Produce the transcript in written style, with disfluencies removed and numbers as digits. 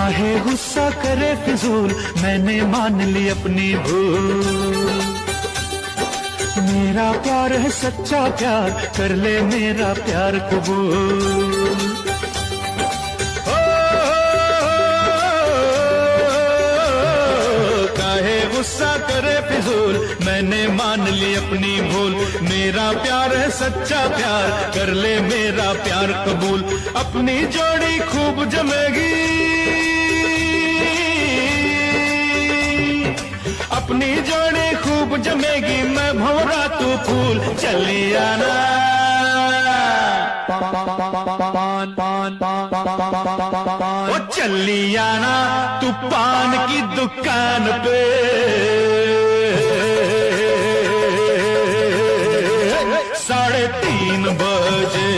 काहे गुस्सा करे फिजूल, मैंने मान ली अपनी भूल। मेरा प्यार है सच्चा प्यार, कर ले मेरा प्यार कबूल। काहे गुस्सा करे फिजूल, मैंने मान ली अपनी भूल। मेरा प्यार है सच्चा प्यार, कर ले मेरा प्यार कबूल। अपनी जोड़ी खूब जमेगी, अपनी जोड़ी खूब जमेगी, मैं भंवरा तू फूल। चली आना ओ चली आना तू पान की दुकान पे। 3:30 बजे